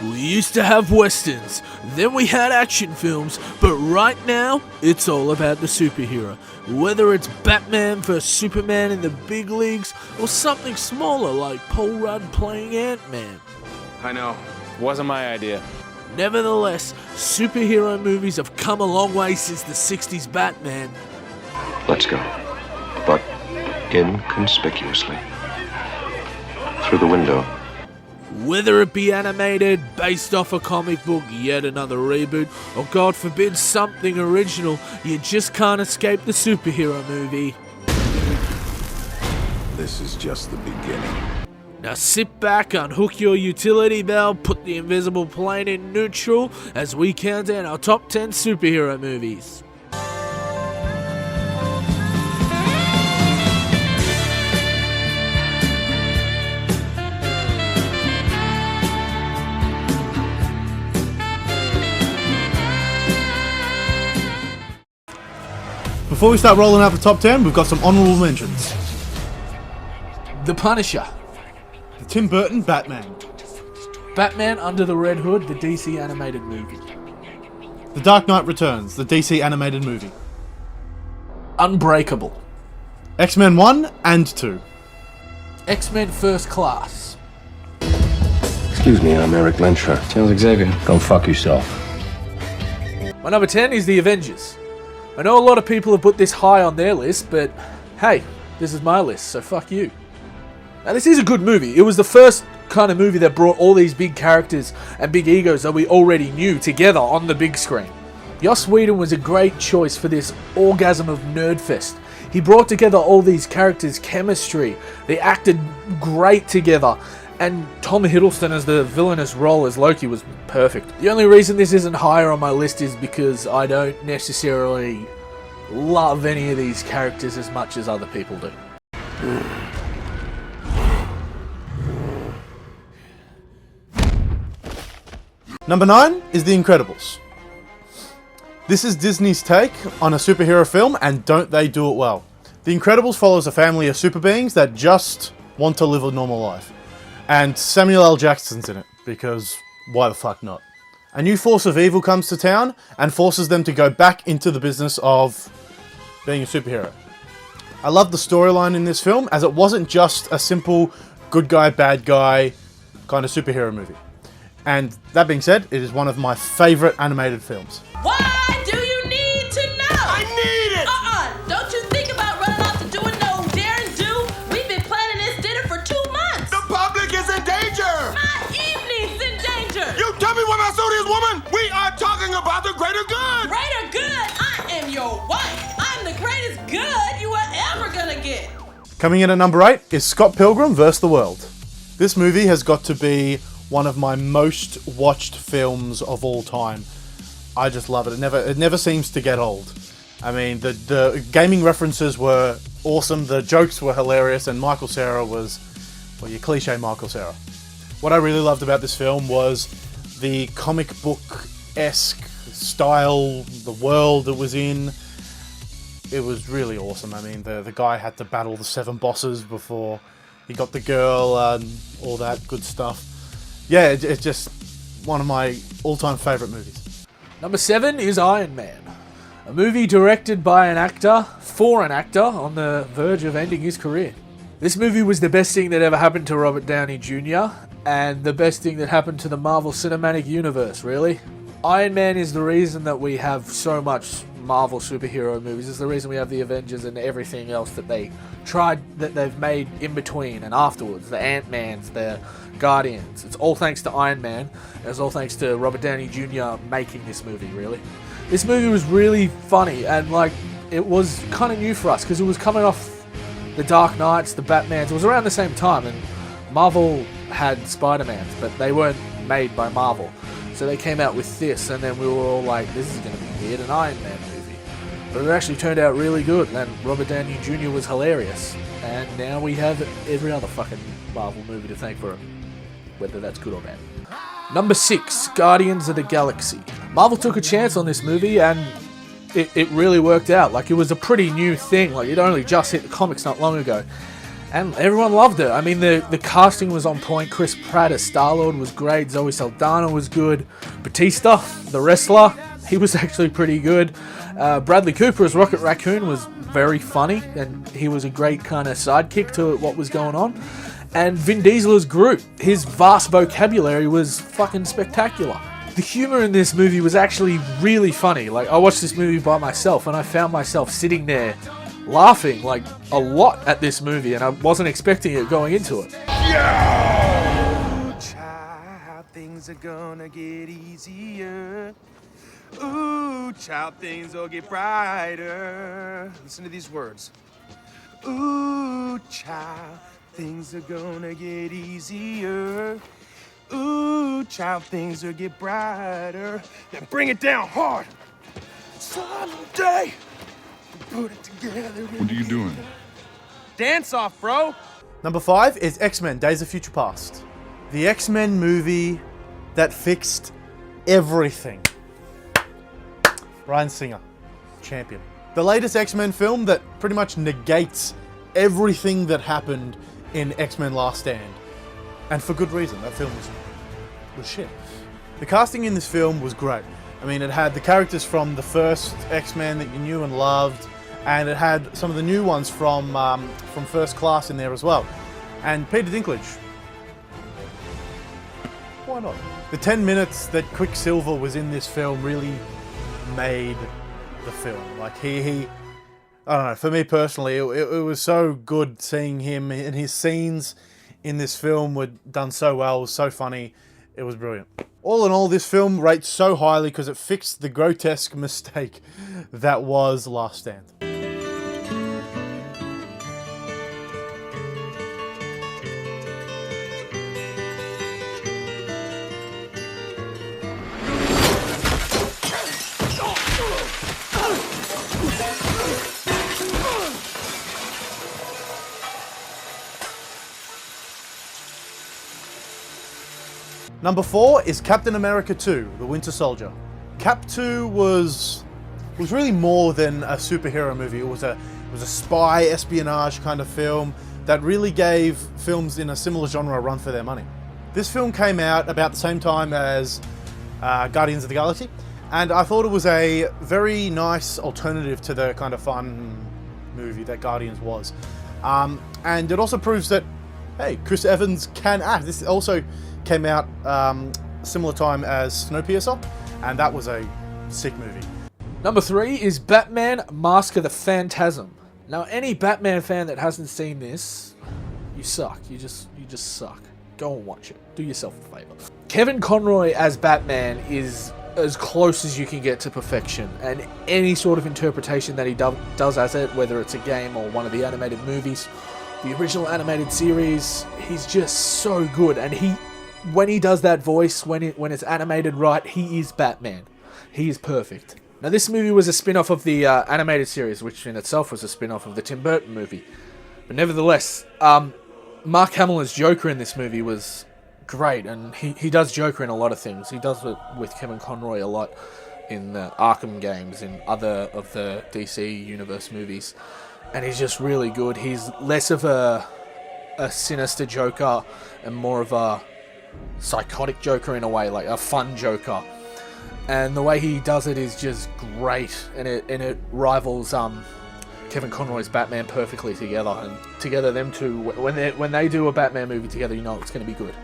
We used to have westerns, then we had action films, but right now, it's all about the superhero. Whether it's Batman vs Superman in the big leagues, or something smaller like Paul Rudd playing Ant-Man. I know. Wasn't my idea. Nevertheless, superhero movies have come a long way since the 60s Batman. Let's go. But inconspicuously. Through the window. Whether it be animated, based off a comic book, yet another reboot, or God forbid something original, you just can't escape the superhero movie. This is just the beginning. Now sit back, unhook your utility belt, put the invisible plane in neutral as we count down our top 10 superhero movies. Before we start rolling out the top 10, we've got some honourable mentions. The Punisher. The Tim Burton Batman. Batman Under the Red Hood, the DC animated movie. The Dark Knight Returns, the DC animated movie. Unbreakable. X-Men 1 and 2. X-Men First Class. Excuse me, I'm Eric Lensher. Charles Xavier. Go fuck yourself. My number 10 is The Avengers. I know a lot of people have put this high on their list, but hey, this is my list, so fuck you. Now this is a good movie. It was the first kind of movie that brought all these big characters and big egos that we already knew together on the big screen. Joss Whedon was a great choice for this orgasm of nerdfest. He brought together all these characters' chemistry, they acted great together, and Tom Hiddleston as the villainous role as Loki was perfect. The only reason this isn't higher on my list is because I don't necessarily love any of these characters as much as other people do. Number 9 is The Incredibles. This is Disney's take on a superhero film, and don't they do it well. The Incredibles follows a family of super beings that just want to live a normal life. And Samuel L. Jackson's in it, because why the fuck not? A new force of evil comes to town and forces them to go back into the business of being a superhero. I love the storyline in this film, as it wasn't just a simple good guy, bad guy kind of superhero movie. And that being said, it is one of my favourite animated films. Why do you need to know? I need it! Don't you think about running off to doing no daring do? We've been planning this dinner for 2 months. The public is in danger! My evening's in danger. You tell me what my suit is, woman! We are talking about the greater good! Greater good? I am your wife. I'm the greatest good you are ever gonna get. Coming in at number 8 is Scott Pilgrim vs. the World. This movie has got to be one of my most watched films of all time. I just love it. It never seems to get old. I mean, the gaming references were awesome, the jokes were hilarious, and Michael Cera was, well, your cliche Michael Cera. What I really loved about this film was the comic book-esque style, the world it was in. It was really awesome. I mean, the guy had to battle the 7 bosses before he got the girl and all that good stuff. Yeah, it's just one of my all-time favourite movies. Number 7 is Iron Man. A movie directed by an actor, for an actor, on the verge of ending his career. This movie was the best thing that ever happened to Robert Downey Jr., and the best thing that happened to the Marvel Cinematic Universe, really. Iron Man is the reason that we have so much Marvel superhero movies. It's the reason we have the Avengers and everything else that they've made in between and afterwards. The Ant-Mans, the Guardians. It's all thanks to Iron Man. It's all thanks to Robert Downey Jr. making this movie, really. This movie was really funny, and it was kind of new for us because it was coming off the Dark Knights, the Batmans. It was around the same time, and Marvel had Spider-Mans, but they weren't made by Marvel. So they came out with this, and then we were all like, this is going to be weird, an Iron Man movie. But it actually turned out really good, and Robert Downey Jr. was hilarious. And now we have every other fucking Marvel movie to thank for it, whether that's good or bad. Number 6, Guardians of the Galaxy. Marvel took a chance on this movie, and it really worked out. It was a pretty new thing. It only just hit the comics not long ago. And everyone loved it. I mean, the casting was on point. Chris Pratt as Star-Lord was great. Zoe Saldana was good. Batista, the wrestler, he was actually pretty good. Bradley Cooper as Rocket Raccoon was very funny, and he was a great kind of sidekick to what was going on. And Vin Diesel as Groot, his vast vocabulary was fucking spectacular. The humor in this movie was actually really funny. Like, I watched this movie by myself, and I found myself sitting there laughing like a lot at this movie, and I wasn't expecting it going into it. Child, things are gonna get easier. Ooh, child, things will get brighter. Listen to these words. Ooh, child, things are gonna get easier. Ooh, child, things will get brighter. Now bring it down hard. Someday, we'll put it together. What are you doing? Dance off, bro. Number 5 is X-Men Days of Future Past. The X-Men movie that fixed everything. Bryan Singer, champion. The latest X-Men film that pretty much negates everything that happened in X-Men Last Stand. And for good reason. That film was shit. The casting in this film was great. I mean, it had the characters from the first X-Men that you knew and loved, and it had some of the new ones from First Class in there as well. And Peter Dinklage. Why not? The 10 minutes that Quicksilver was in this film really made the film. Like, I don't know, for me personally, it was so good seeing him, and his scenes in this film were done so well, was so funny, it was brilliant. All in all, this film rates so highly because it fixed the grotesque mistake that was Last Stand. Number 4 is Captain America 2, The Winter Soldier. Cap 2 was really more than a superhero movie. It was a spy espionage kind of film that really gave films in a similar genre a run for their money. This film came out about the same time as Guardians of the Galaxy, and I thought it was a very nice alternative to the kind of fun movie that Guardians was. And it also proves that, hey, Chris Evans can act. This also came out similar time as Snowpiercer, and that was a sick movie. Number 3 is Batman Mask of the Phantasm. Now, any Batman fan that hasn't seen this, you suck. You just suck. Go and watch it. Do yourself a favor. Kevin Conroy as Batman is as close as you can get to perfection, and any sort of interpretation that he does as it, whether it's a game or one of the animated movies, the original animated series, he's just so good. And when he does that voice, when it's animated right, he is Batman. He is perfect. Now, this movie was a spin-off of the animated series, which in itself was a spin-off of the Tim Burton movie. But nevertheless, Mark Hamill as Joker in this movie was great, and he does Joker in a lot of things. He does it with Kevin Conroy a lot in the Arkham games, in other of the DC Universe movies. And he's just really good. He's less of a sinister Joker and more of a psychotic Joker in a way, like a fun Joker. And the way he does it is just great, and it rivals Kevin Conroy's Batman perfectly together. And together, them two, when they do a Batman movie together, you know it's going to be good.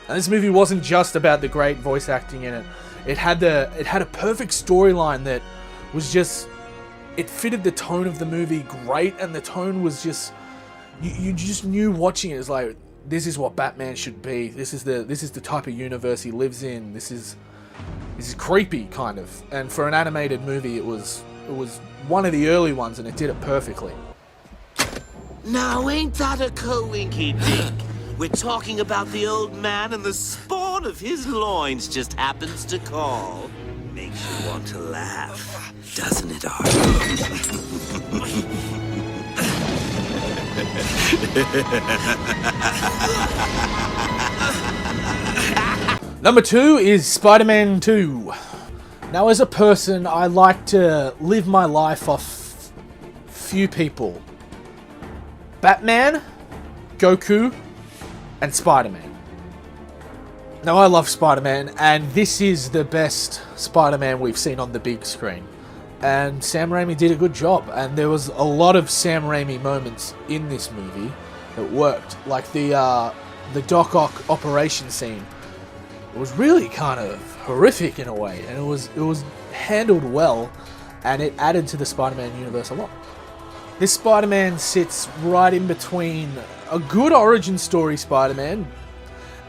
And this movie wasn't just about the great voice acting in it. It had a perfect storyline that was just, it fitted the tone of the movie great, and the tone was just, you just knew watching it, it's like, this is what Batman should be. This is the type of universe he lives in. This is creepy, kind of. And for an animated movie, it was one of the early ones, and it did it perfectly. Now, ain't that a coinky-dink? We're talking about the old man, and the spawn of his loins just happens to call. Makes you want to laugh, doesn't it, Art? Number 2 is Spider-Man 2. Now, as a person, I like to live my life off few people. Batman, Goku, and Spider-Man. Now, I love Spider-Man, and this is the best Spider-Man we've seen on the big screen. And Sam Raimi did a good job, and there was a lot of Sam Raimi moments in this movie that worked. Like the Doc Ock operation scene. It was really kind of horrific in a way, and it was handled well, and it added to the Spider-Man universe a lot. This Spider-Man sits right in between a good origin story Spider-Man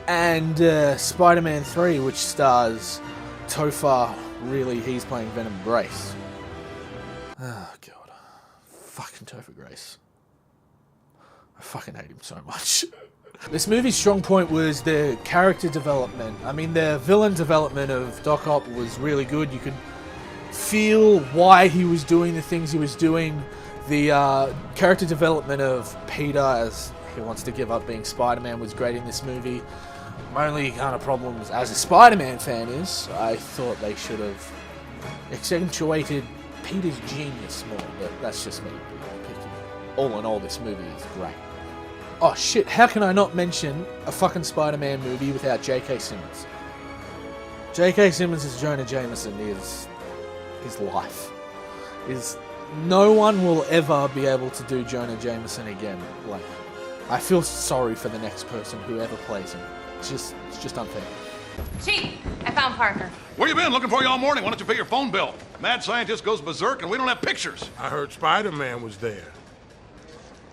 and Spider-Man 3, which stars Topher. Really, he's playing Venom Grace. Oh, God. Fucking Topher Grace. I fucking hate him so much. This movie's strong point was the character development. I mean, the villain development of Doc Ock was really good. You could feel why he was doing the things he was doing. The character development of Peter as he wants to give up being Spider-Man was great in this movie. My only kind of problems as a Spider-Man fan is I thought they should have accentuated Peter's genius more, but that's just me. All in all, this movie is great. Oh shit, how can I not mention a fucking Spider-Man movie without J.K. Simmons? J.K. Simmons as Jonah Jameson is his life. No one will ever be able to do Jonah Jameson again. Like, I feel sorry for the next person who ever plays him. It's just unfair. Chief, I found Parker. Where you been? Looking for you all morning. Why don't you pay your phone bill? Mad scientist goes berserk and we don't have pictures. I heard Spider-Man was there.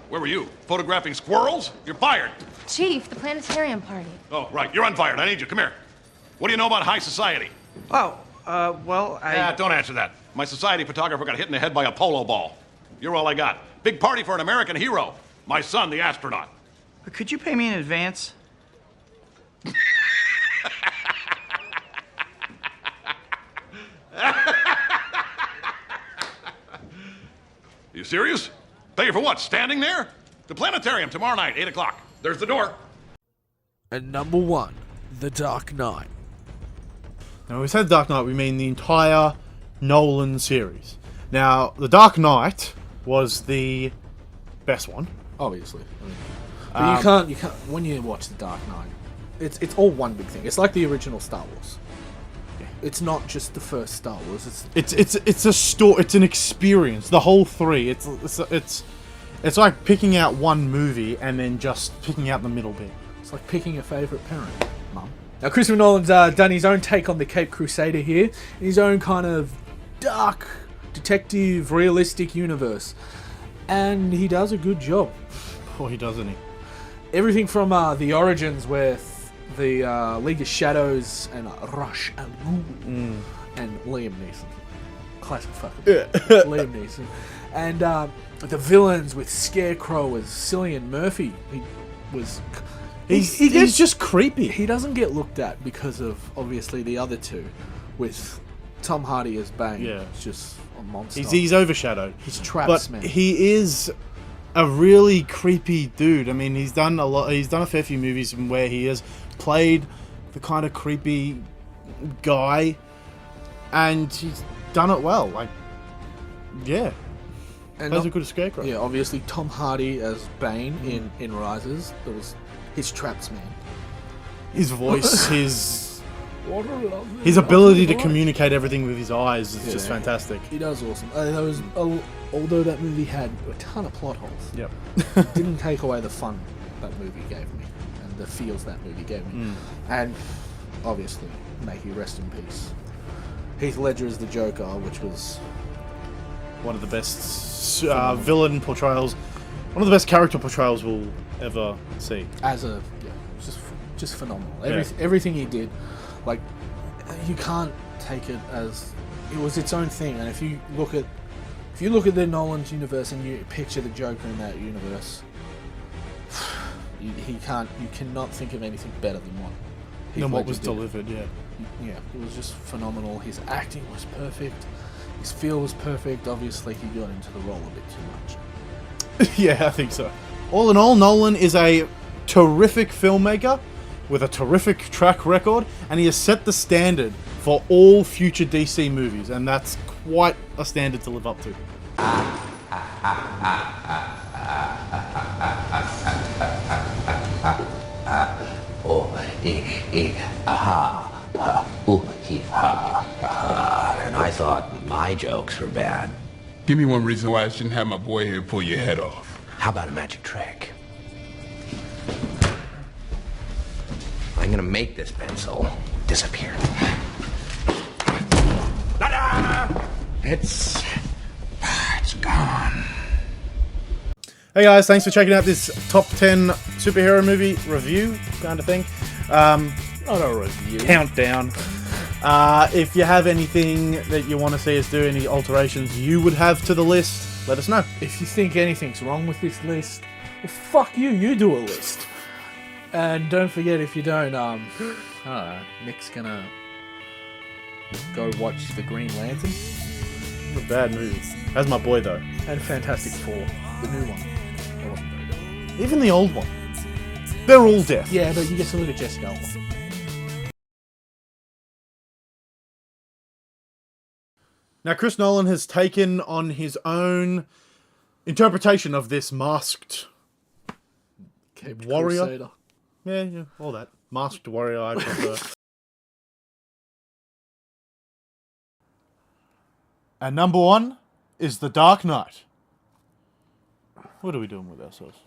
Where were you? Photographing squirrels? You're fired. Chief, the planetarium party. Oh, right. You're unfired. I need you. Come here. What do you know about high society? Oh, well, Don't answer that. My society photographer got hit in the head by a polo ball. You're all I got. Big party for an American hero. My son, the astronaut. Could you pay me in advance? You serious? Pay you for what? Standing there? The planetarium tomorrow night, 8 o'clock. There's the door. And number 1, The Dark Knight. Now, when we say The Dark Knight, we mean the entire Nolan series. Now, The Dark Knight was the best one. Obviously. But you can't, when you watch The Dark Knight, it's all one big thing. It's like the original Star Wars. It's not just the first Star Wars. It's a story. It's an experience. The whole three. It's like picking out one movie and then just picking out the middle bit. It's like picking a favourite parent, Mum. Now, Christopher Nolan's done his own take on the Caped Crusader here, in his own kind of dark, detective, realistic universe, and he does a good job. Oh, he doesn't he? Everything from the origins with the League of Shadows and Rush and and Liam Neeson. Classic fucking Liam Neeson. And the villains with Scarecrow as Cillian Murphy. He's just creepy. He doesn't get looked at because of, obviously, the other two. With Tom Hardy as Bane. Yeah. It's just a monster. He's overshadowed. He's traps, but man. He is a really creepy dude. I mean, he's done a fair few movies where he has played the kind of creepy guy, and he's done it well. Like, yeah, and plays a good Scarecrow. Yeah, obviously Tom Hardy as Bane in Rises. That was his traps, man. His voice, his ability to communicate everything with his eyes is just fantastic. He does awesome. Although that movie had a ton of plot holes. Yep. It didn't take away the fun that movie gave me and the feels that movie gave me. And obviously, may he rest in peace. Heath Ledger as the Joker, which was one of the best villain portrayals, one of the best character portrayals we'll ever see. Just phenomenal. Everything he did, like, you can't take it as it was its own thing. And if you look at the Nolan's universe and you picture the Joker in that universe, you cannot think of anything better than what was delivered. Yeah, it was just phenomenal. His acting was perfect. His feel was perfect. Obviously, he got into the role a bit too much. Yeah, I think so. All in all, Nolan is a terrific filmmaker with a terrific track record, and he has set the standard for all future DC movies, and that's quite a standard to live up to. 「And I thought my jokes were bad. Give me one reason why I shouldn't have my boy here pull your head off. How about a magic trick? I'm gonna make this pencil disappear. It's gone. Hey guys, thanks for checking out this top 10 superhero movie review kind of thing. Not a review. Countdown. If you have anything that you want to see us do, any alterations you would have to the list, let us know. If you think anything's wrong with this list, well, fuck you. You do a list. And don't forget, if you don't, I don't know, Nick's gonna go watch The Green Lantern. It's a bad movie. That's my boy though. And Fantastic Four, the new one. That wasn't very good. Even the old one. They're all deaf. Yeah, but you get to look at Jessica Alba. Now, Chris Nolan has taken on his own interpretation of this masked Caped warrior. Crusader. Yeah, all that. Masked warrior, I prefer. And number one is The Dark Knight. What are we doing with ourselves?